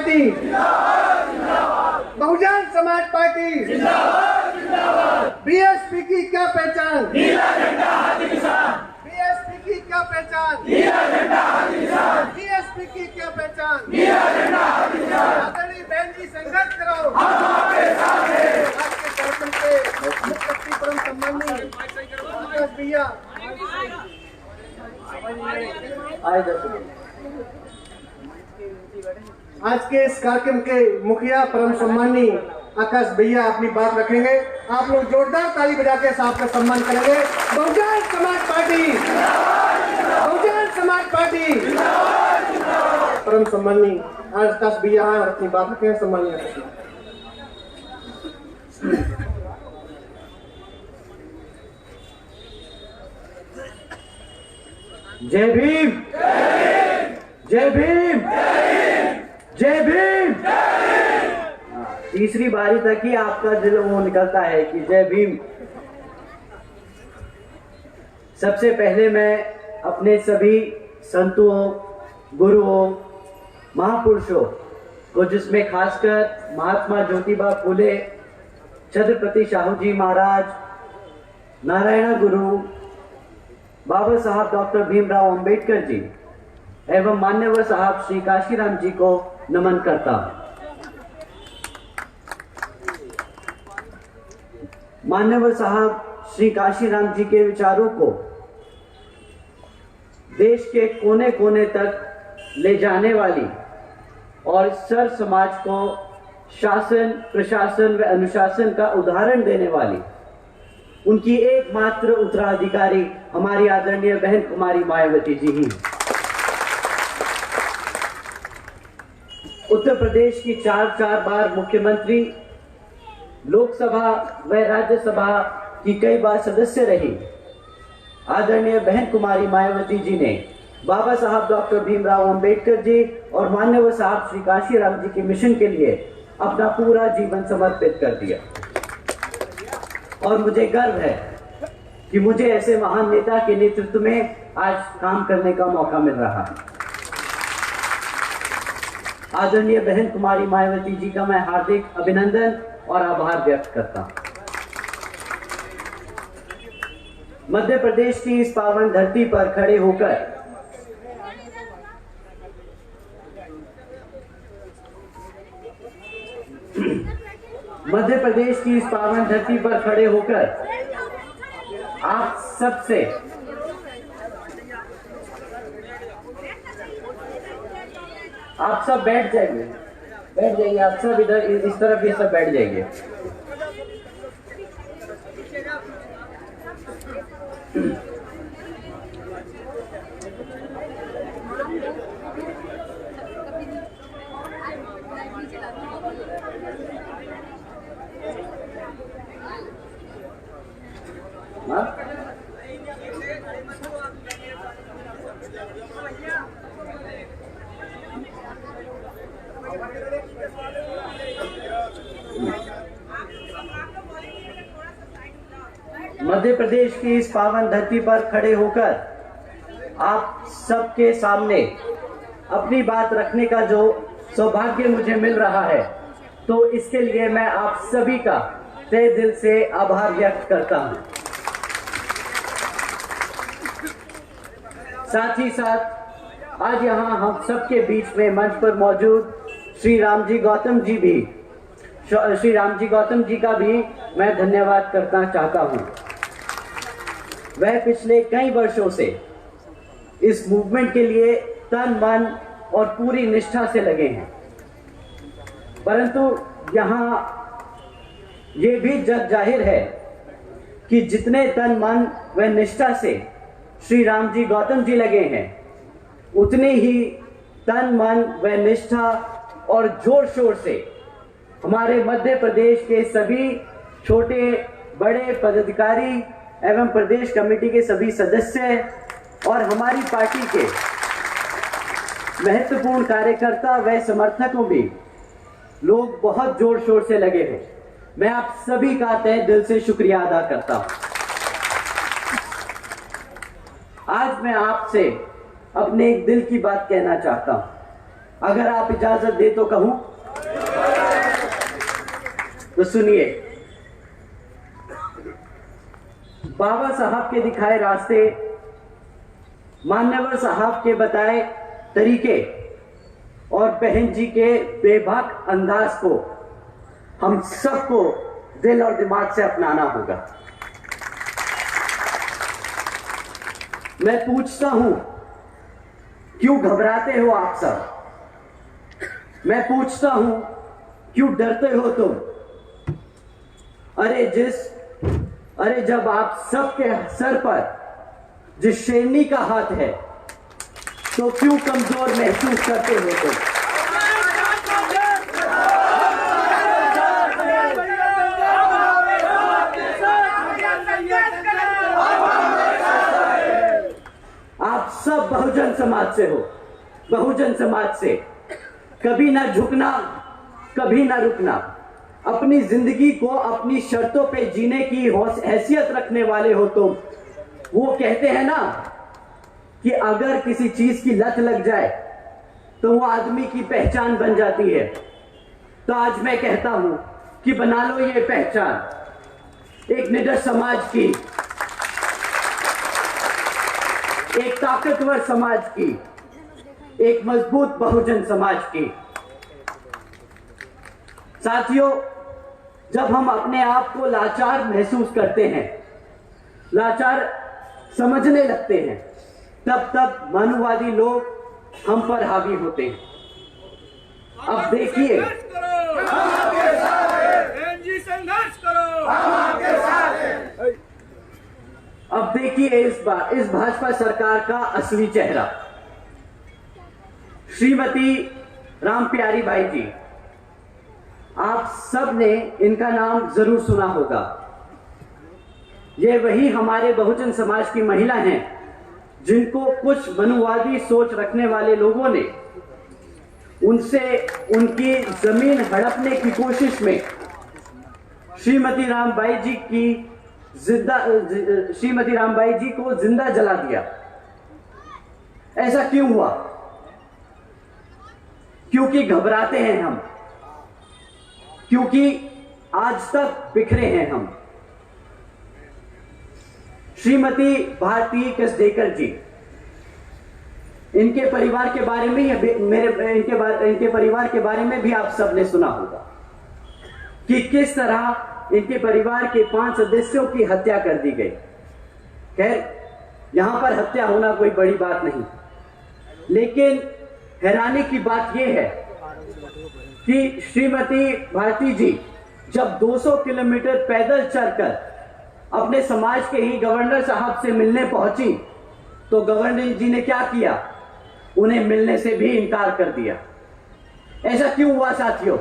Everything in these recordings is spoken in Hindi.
Party, Bahujan Samaj party, BSP की क्या पहचान, नीला झंडा हाथी निशान, बीएसपी की क्या पहचान, नीला झंडा हाथी निशान, बीएसपी की क्या पहचान, नीला झंडा हाथी निशान। आदरणीय बहन जी संघर्ष करो, हम आपके साथ हैं। आज के कार्यक्रम के मुख्य अतिथि परम सम्माननीय आकाश भैया आज के इस कार्यक्रम के मुखिया परम सम्माननीय आकाश भैया अपनी बात रखेंगे। आप लोग जोरदार ताली बजा के साहब का सम्मान करेंगे। Bahujan Samaj party, Bahujan Samaj party. परम सम्माननीय आकाश भैया अपनी बात रखेंगे। सम्माननीय जय भीम, जय भीम, जय भीम। तीसरी बारी तक ही आपका दिल वो निकलता है कि जय भीम। सबसे पहले मैं अपने सभी संतों, गुरुओं, महापुरुषों को, जिसमें खासकर महात्मा ज्योतिबा फूले, छत्रपति शाहू जी महाराज, नारायण गुरु, बाबा साहब डॉक्टर भीमराव अंबेडकर जी एवं मान्यवर साहब श्री काशीराम जी को नमन करता हूं। मान्यवर साहब श्री काशीराम जी के विचारों को देश के कोने कोने तक ले जाने वाली और सर समाज को शासन, प्रशासन व अनुशासन का उदाहरण देने वाली उनकी एकमात्र उत्तराधिकारी हमारी आदरणीय बहन कुमारी मायावती जी ही। उत्तर प्रदेश की चार बार मुख्यमंत्री, लोकसभा व राज्यसभा की कई बार सदस्य रही आदरणीय बहन कुमारी मायावती जी ने बाबा साहब डॉक्टर भीमराव अंबेडकर जी और मान्यवर साहब श्री काशीराम जी के मिशन के लिए अपना पूरा जीवन समर्पित कर दिया। और मुझे गर्व है कि मुझे ऐसे महान नेता के नेतृत्व में आज काम करने का मौका मिल रहा है। आदरणीय बहन कुमारी मायावती जी का मैं हार्दिक अभिनंदन और आभार व्यक्त करता हूं। मध्य प्रदेश की इस पावन धरती पर खड़े होकर मध्य प्रदेश की इस पावन धरती पर खड़े होकर आप सबसे आप सब बैठ जाइए, आप सब इधर इस तरफ ये सब बैठ जाइए। मध्य प्रदेश की इस पावन धरती पर खड़े होकर आप सबके सामने अपनी बात रखने का जो सौभाग्य मुझे मिल रहा है, तो इसके लिए मैं आप सभी का तहे दिल से आभार व्यक्त करता हूं। साथ ही साथ आज यहाँ हम सबके बीच में मंच पर मौजूद श्री रामजी गौतम जी का भी मैं धन्यवाद करना चाहता हूँ। वह पिछले कई वर्षों से इस मूवमेंट के लिए तन मन और पूरी निष्ठा से लगे हैं, परंतु यहाँ ये भी जग जाहिर है कि जितने तन मन व निष्ठा से श्री रामजी गौतम जी लगे हैं, उतनी ही तन मन व निष्ठा और जोर शोर से हमारे मध्य प्रदेश के सभी छोटे बड़े पदाधिकारी एवं प्रदेश कमेटी के सभी सदस्य और हमारी पार्टी के महत्वपूर्ण कार्यकर्ता व समर्थकों भी लोग बहुत जोर शोर से लगे हैं। मैं आप सभी का तहे दिल से शुक्रिया अदा करता हूं। आज मैं आपसे अपने एक दिल की बात कहना चाहता हूं। अगर आप इजाजत दे तो कहूं, तो सुनिए। बाबा साहब के दिखाए रास्ते, मान्यवर साहब के बताए तरीके और बहन जी के बेबाक अंदाज को हम सबको दिल और दिमाग से अपनाना होगा। मैं पूछता हूं, क्यों घबराते हो आप सब? मैं पूछता हूं, क्यों डरते हो तुम? अरे जब आप सबके सर पर जिस शेरनी का हाथ है, तो क्यों कमजोर महसूस करते हो तुम? आप सब बहुजन समाज से हो, बहुजन समाज से कभी ना झुकना, कभी ना रुकना। अपनी जिंदगी को अपनी शर्तों पे जीने की हैसियत रखने वाले हो तुम। वो कहते हैं ना कि अगर किसी चीज की लत लग जाए तो वो आदमी की पहचान बन जाती है। तो आज मैं कहता हूं कि बना लो ये पहचान एक निडर समाज की, एक ताकतवर समाज की, एक मजबूत बहुजन समाज की। साथियों, जब हम अपने आप को लाचार महसूस करते हैं, लाचार समझने लगते हैं, तब मानववादी लोग हम पर हावी होते हैं। अब देखिए, संघर्ष करो, हम आपके साथ हैं। अब देखिए इस भाजपा सरकार का असली चेहरा। श्रीमती रामप्यारी बाई जी, आप सब ने इनका नाम जरूर सुना होगा। ये वही हमारे बहुजन समाज की महिला हैं जिनको कुछ मनुवादी सोच रखने वाले लोगों ने उनसे उनकी जमीन हड़पने की कोशिश में श्रीमती रामबाई जी को जिंदा जला दिया। ऐसा क्यों हुआ? क्योंकि घबराते हैं हम, क्योंकि आज तक बिखरे हैं हम। श्रीमती भारती कसडेकर जी, इनके परिवार के बारे में इनके परिवार के बारे में भी आप सबने सुना होगा कि किस तरह इनके परिवार के 5 सदस्यों की हत्या कर दी गई। खैर, यहां पर हत्या होना कोई बड़ी बात नहीं, लेकिन हैरानी की बात यह है कि श्रीमती भारती जी जब 200 किलोमीटर पैदल चलकर अपने समाज के ही गवर्नर साहब से मिलने पहुंची, तो गवर्नर जी ने क्या किया? उन्हें मिलने से भी इनकार कर दिया। ऐसा क्यों हुआ साथियों?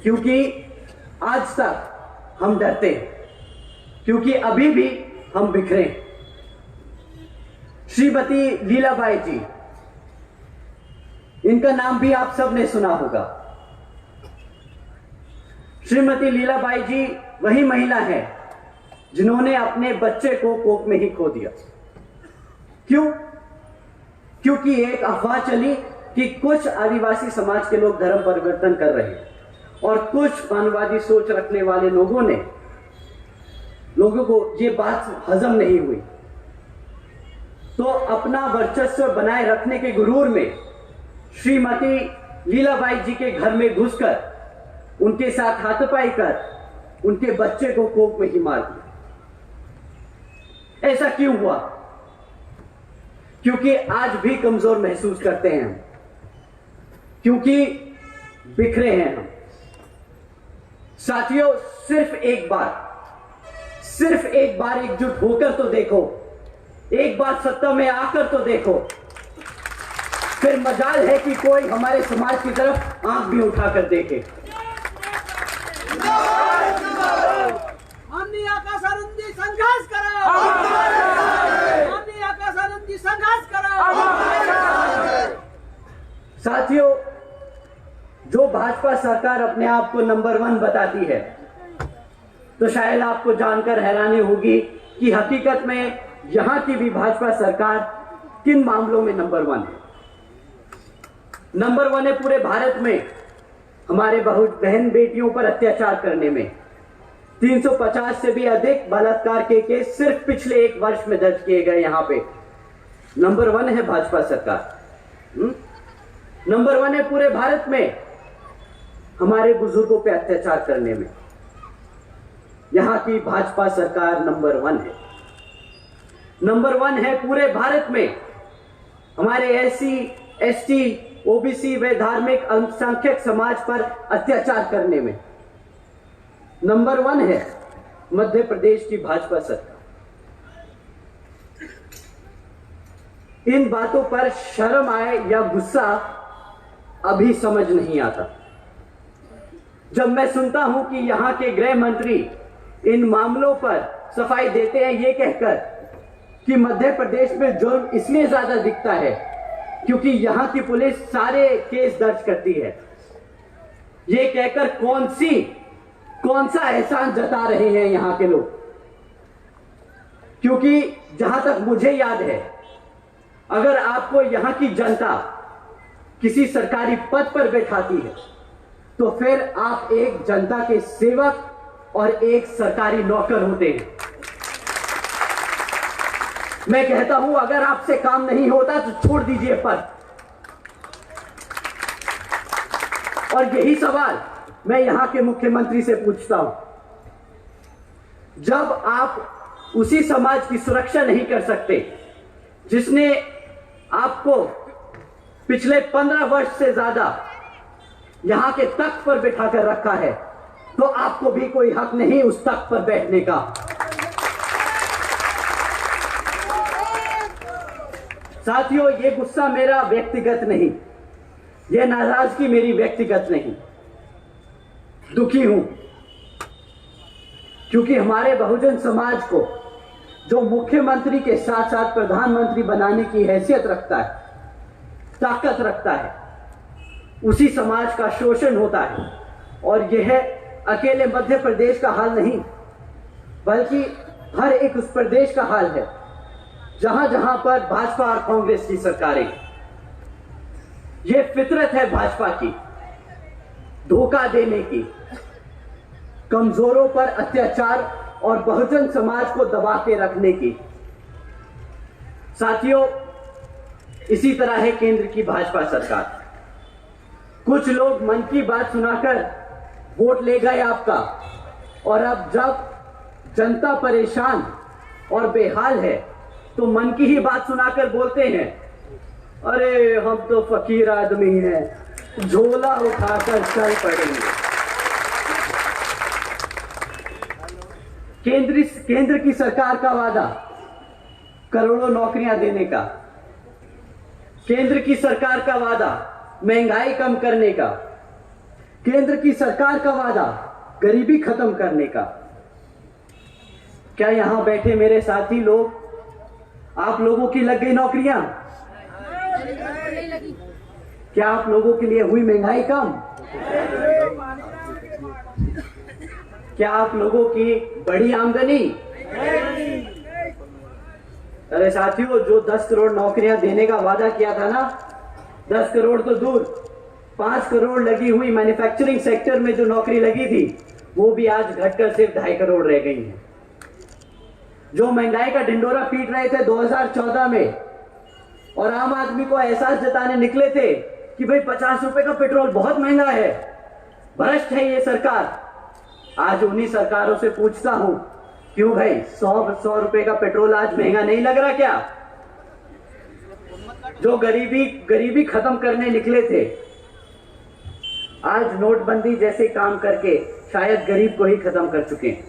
क्योंकि आज तक हम डरते हैं, क्योंकि अभी भी हम बिखरे। श्रीमती लीलाबाई जी, इनका नाम भी आप सब ने सुना होगा। श्रीमती लीलाबाई जी वही महिला है जिन्होंने अपने बच्चे को कोख में ही खो दिया। क्यों? क्योंकि एक अफवाह चली कि कुछ आदिवासी समाज के लोग धर्म परिवर्तन कर रहे हैं और कुछ मानववादी सोच रखने वाले लोगों को ये बात हजम नहीं हुई, तो अपना वर्चस्व बनाए रखने के गुरूर में श्रीमती लीलाबाई जी के घर में घुसकर उनके साथ हाथापाई कर उनके बच्चे को कोख में ही मार दिया। ऐसा क्यों हुआ? क्योंकि आज भी कमजोर महसूस करते हैं हम, क्योंकि बिखरे हैं हम। साथियों, सिर्फ एक बार एकजुट होकर तो देखो, एक बार सत्ता में आकर तो देखो, फिर मजाल है कि कोई हमारे समाज की तरफ आंख भी उठाकर देखे। आम्ही आकाशानंदी संघर्ष करो, आम्ही आकाशानंदी संघर्ष करो। साथियों, जो भाजपा सरकार अपने आप को नंबर 1 बताती है, तो शायद आपको जानकर हैरानी होगी कि हकीकत में यहां की भी भाजपा सरकार किन मामलों में नंबर 1 है। नंबर 1 है पूरे भारत में हमारे बहन बेटियों पर अत्याचार करने में। 350 से भी अधिक बलात्कार के केस सिर्फ पिछले 1 वर्ष में दर्ज किए गए। यहां पे नंबर 1 है भाजपा सरकार। नंबर 1 है पूरे भारत में हमारे बुजुर्गों पे अत्याचार करने में। यहां की भाजपा सरकार नंबर 1 है। नंबर 1 है पूरे भारत में हमारे एससी, एसटी, ओबीसी व धार्मिक अल्पसंख्यक समाज पर अत्याचार करने में। नंबर 1 है मध्य प्रदेश की भाजपा सरकार। इन बातों पर शर्म आए या गुस्सा अभी समझ नहीं आता। जब मैं सुनता हूं कि यहां के गृह मंत्री इन मामलों पर सफाई देते हैं ये कहकर कि मध्य प्रदेश में जुर्म इसलिए ज्यादा दिखता है क्योंकि यहां की पुलिस सारे केस दर्ज करती है, ये कहकर कौन सा एहसान जता रहे हैं यहां के लोग। क्योंकि जहां तक मुझे याद है, अगर आपको यहां की जनता किसी सरकारी पद पर बैठाती है तो फिर आप एक जनता के सेवक और एक सरकारी नौकर होते हैं। मैं कहता हूं अगर आपसे काम नहीं होता तो छोड़ दीजिए पद। और यही सवाल मैं यहां के मुख्यमंत्री से पूछता हूं। जब आप उसी समाज की सुरक्षा नहीं कर सकते जिसने आपको पिछले 15 वर्ष से ज्यादा यहां के तख्त पर बिठाकर रखा है, तो आपको भी कोई हक नहीं उस तख्त पर बैठने का। साथियों, ये गुस्सा मेरा व्यक्तिगत नहीं, यह नाराजगी मेरी व्यक्तिगत नहीं। दुखी हूं क्योंकि हमारे बहुजन समाज को जो मुख्यमंत्री के साथ साथ प्रधानमंत्री बनाने की हैसियत रखता है, ताकत रखता है, उसी समाज का शोषण होता है। और यह अकेले मध्य प्रदेश का हाल नहीं, बल्कि हर एक उस प्रदेश का हाल है जहां जहां पर भाजपा और कांग्रेस की सरकारें। यह फितरत है भाजपा की, धोखा देने की, कमजोरों पर अत्याचार और बहुजन समाज को दबा के रखने की। साथियों, इसी तरह है केंद्र की भाजपा सरकार। कुछ लोग मन की बात सुनाकर वोट ले गए आपका, और अब जब जनता परेशान और बेहाल है तो मन की ही बात सुनाकर बोलते हैं, अरे हम तो फकीर आदमी हैं, झोला उठाकर चल पड़ेंगे। केंद्र की सरकार का वादा करोड़ों नौकरियां देने का, केंद्र की सरकार का वादा महंगाई कम करने का, केंद्र की सरकार का वादा गरीबी खत्म करने का। क्या यहां बैठे मेरे साथी लोग, आप लोगों की लग गई नौकरियां? क्या आप लोगों के लिए हुई महंगाई कम? क्या आप लोगों की बढ़ी आमदनी? अरे साथियों, जो 10 करोड़ नौकरियां देने का वादा किया था ना, 10 करोड़ तो दूर, 5 करोड़ लगी हुई मैन्युफैक्चरिंग सेक्टर में जो नौकरी लगी थी, वो भी आज घटकर सिर्फ 2.5 करोड़ रह गई है। जो महंगाई का ढिंडोरा पीट रहे थे 2014 में और आम आदमी को एहसास जताने निकले थे कि भाई 50 रुपए का पेट्रोल बहुत महंगा है, भ्रष्ट है ये सरकार, आज उन्हीं सरकारों से पूछता हूं, क्यों भाई 100 रुपए का पेट्रोल आज महंगा नहीं लग रहा क्या? जो गरीबी खत्म करने निकले थे, आज नोटबंदी जैसे काम करके शायद गरीब को ही खत्म कर चुके हैं।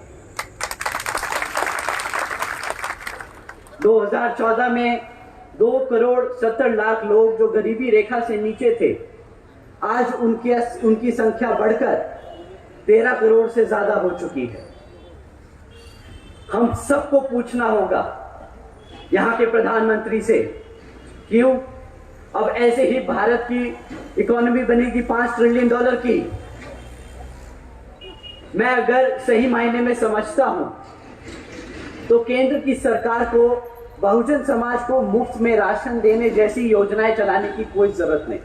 2014 में 2 करोड़ 70 लाख लोग जो गरीबी रेखा से नीचे थे, आज उनकी संख्या बढ़कर 13 करोड़ से ज्यादा हो चुकी है। हम सबको पूछना होगा यहां के प्रधानमंत्री से, क्यों अब ऐसे ही भारत की इकोनॉमी बनेगी $5 ट्रिलियन की? मैं अगर सही मायने में समझता हूं तो केंद्र की सरकार को बहुजन समाज को मुफ्त में राशन देने जैसी योजनाएं चलाने की कोई जरूरत नहीं।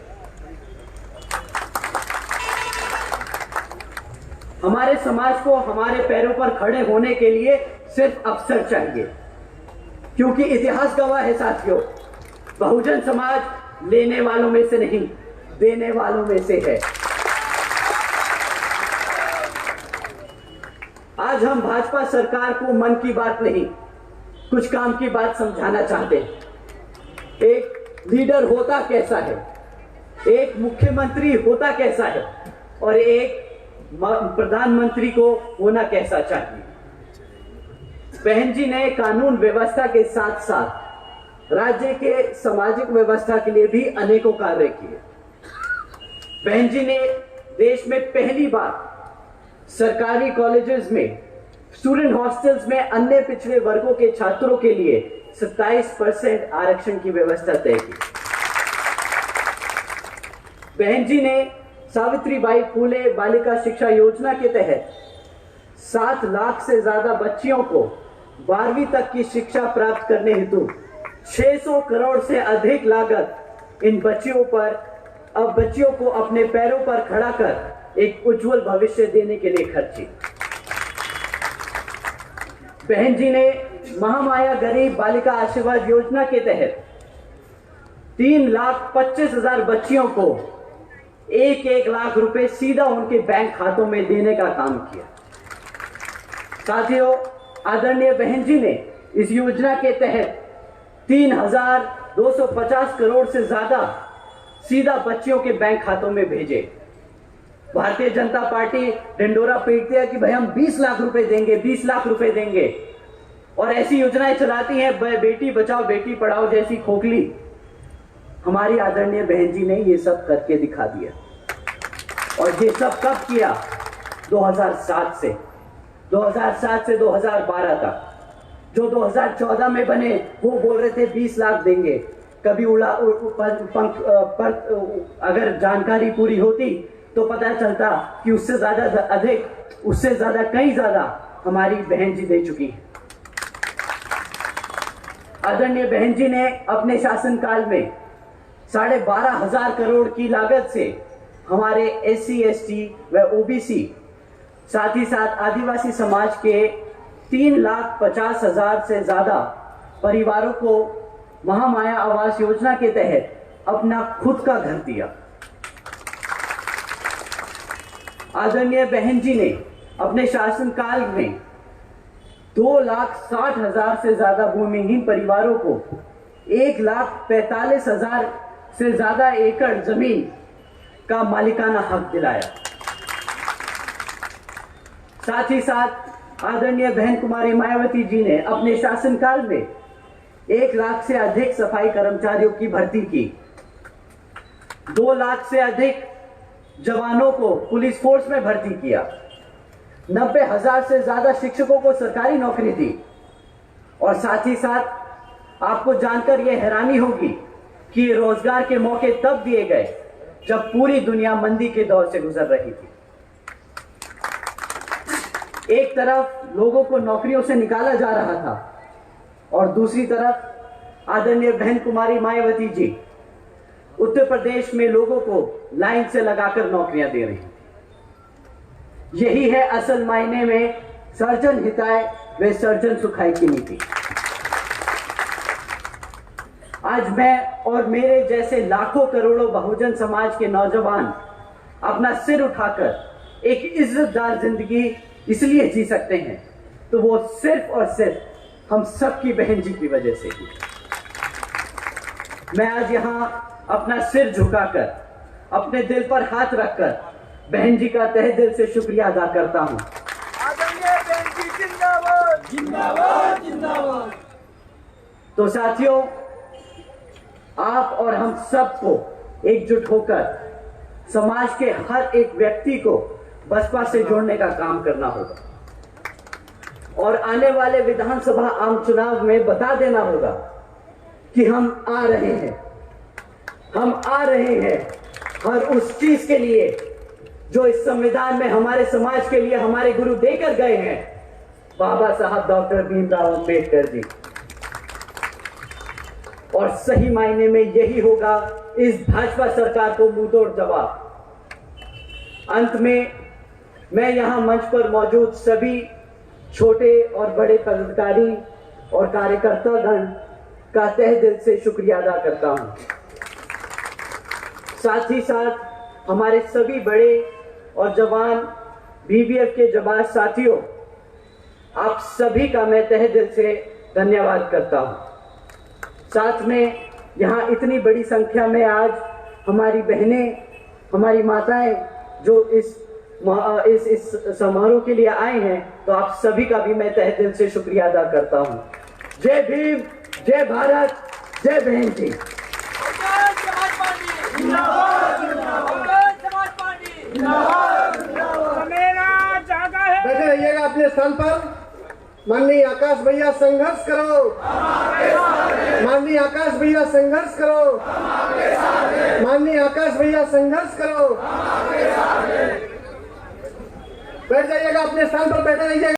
हमारे समाज को हमारे पैरों पर खड़े होने के लिए सिर्फ अवसर चाहिए, क्योंकि इतिहास गवाह है साथियों, बहुजन समाज लेने वालों में से नहीं, देने वालों में से है। आज हम भाजपा सरकार को मन की बात नहीं, कुछ काम की बात समझाना चाहते हैं। एक लीडर होता कैसा है, एक मुख्यमंत्री होता कैसा है, और एक प्रधानमंत्री को होना कैसा चाहिए। बहन जी ने कानून व्यवस्था के साथ साथ राज्य के सामाजिक व्यवस्था के लिए भी अनेकों कार्य किए। बहन जी ने देश में पहली बार सरकारी कॉलेजेस में, स्टूडेंट हॉस्टल्स में अन्य पिछड़े वर्गों के छात्रों के लिए 27% आरक्षण की व्यवस्था तय की। बहन जी ने सावित्रीबाई फूले बालिका शिक्षा योजना के तहत 7 लाख से ज्यादा बच्चियों को 12वीं तक की शिक्षा प्राप्त करने हेतु 600 करोड़ से अधिक लागत इन बच्चियों पर, अब बच्चियों को अपने पैरों पर खड़ा कर एक उज्जवल भविष्य देने के लिए खर्ची। बहन जी ने महामाया गरीब बालिका आशीर्वाद योजना के तहत 3,25,000 बच्चियों को 1-1 लाख रुपए सीधा उनके बैंक खातों में देने का काम किया। साथियों, आदरणीय बहन जी ने इस योजना के तहत 3,250 करोड़ से ज्यादा सीधा बच्चियों के बैंक खातों में भेजे। भारतीय जनता पार्टी ढिंडोरा पीटती है कि भाई हम 20 लाख रुपए देंगे, 20 लाख रुपए देंगे, और ऐसी योजनाएं चलाती हैं बेटी बचाओ बेटी पढ़ाओ जैसी खोखली। हमारी आदरणीय बहन जी ने ये सब करके दिखा दिया। और ये सब कब किया? 2007 से 2012 तक। जो 2014 में बने वो बोल रहे थे 20 लाख देंगे। कभी अगर जानकारी पूरी होती तो पता चलता कि उससे ज्यादा अधिक, उससे ज्यादा कई ज्यादा हमारी बहन जी दे चुकी है। आदरणीय बहन जी ने अपने शासनकाल में 12,500 करोड़ की लागत से हमारे SC, ST व OBC, साथ ही साथ आदिवासी समाज के 3,50,000 से ज्यादा परिवारों को महामाया आवास योजना के तहत अपना खुद का घर दिया। आदरणीय बहन जी ने अपने शासनकाल में 2,60,000 से ज्यादा भूमिहीन परिवारों को 1,45,000 से ज्यादा एकड़ जमीन का मालिकाना हक दिलाया। साथ ही साथ आदरणीय बहन कुमारी मायावती जी ने अपने शासनकाल में 1 लाख से अधिक सफाई कर्मचारियों की भर्ती की। 2 लाख से अधिक जवानों को पुलिस फोर्स में भर्ती किया। 90,000 से ज्यादा शिक्षकों को सरकारी नौकरी दी। और साथ ही साथ आपको जानकर यह हैरानी होगी कि रोजगार के मौके तब दिए गए जब पूरी दुनिया मंदी के दौर से गुजर रही थी। एक तरफ लोगों को नौकरियों से निकाला जा रहा था और दूसरी तरफ आदरणीय बहन कुमारी मायावती जी उत्तर प्रदेश में लोगों को लाइन से लगाकर नौकरियां दे रही हैं। यही है असल मायने में सर्जन हिताय व सर्जन सुखाय की नीति। आज मैं और मेरे जैसे लाखों करोड़ों बहुजन समाज के नौजवान अपना सिर उठाकर एक इज्जतदार जिंदगी इसलिए जी सकते हैं तो वो सिर्फ और सिर्फ हम सबकी बहन जी की वजह से ही। मैं आज यहां अपना सिर झुकाकर, अपने दिल पर हाथ रखकर बहन जी का तहे दिल से शुक्रिया अदा करता हूं। आदरणीय बहन जी जिंदाबाद, जिंदाबाद जिंदाबाद। तो साथियों, आप और हम सबको एकजुट होकर समाज के हर एक व्यक्ति को बसपा से जोड़ने का काम करना होगा और आने वाले विधानसभा आम चुनाव में बता देना होगा कि हम आ रहे हैं, हम आ रहे हैं हर उस चीज के लिए जो इस संविधान में हमारे समाज के लिए हमारे गुरु देकर गए हैं, बाबा साहब डॉक्टर भीमराव अंबेडकर जी। और सही मायने में यही होगा इस भाजपा सरकार को मुंहतोड़ जवाब। अंत में मैं यहाँ मंच पर मौजूद सभी छोटे और बड़े पदाधिकारी और कार्यकर्तागण का तहे दिल से शुक्रिया अदा करता हूँ। साथ ही साथ हमारे सभी बड़े और जवान बीबीएफ के जवान साथियों, आप सभी का मैं तहे दिल से धन्यवाद करता हूँ। साथ में यहाँ इतनी बड़ी संख्या में आज हमारी बहनें, हमारी माताएं जो इस समारोह के लिए आए हैं, तो आप सभी का भी मैं तहे दिल से शुक्रिया अदा करता हूँ। जय भीम, जय भारत, जय बहन जी। समाज पार्टी जिंदाबाद, समाज पार्टी जिंदाबाद, मेरा जागा है। बैठे रहिएगा अपने स्थान पर। माननीय आकाश भैया संघर्ष करो, माननीय आकाश भैया संघर्ष करो, माननीय आकाश भैया संघर्ष करो। बैठ जाइएगा अपने स्थान पर, बैठे रहिएगा।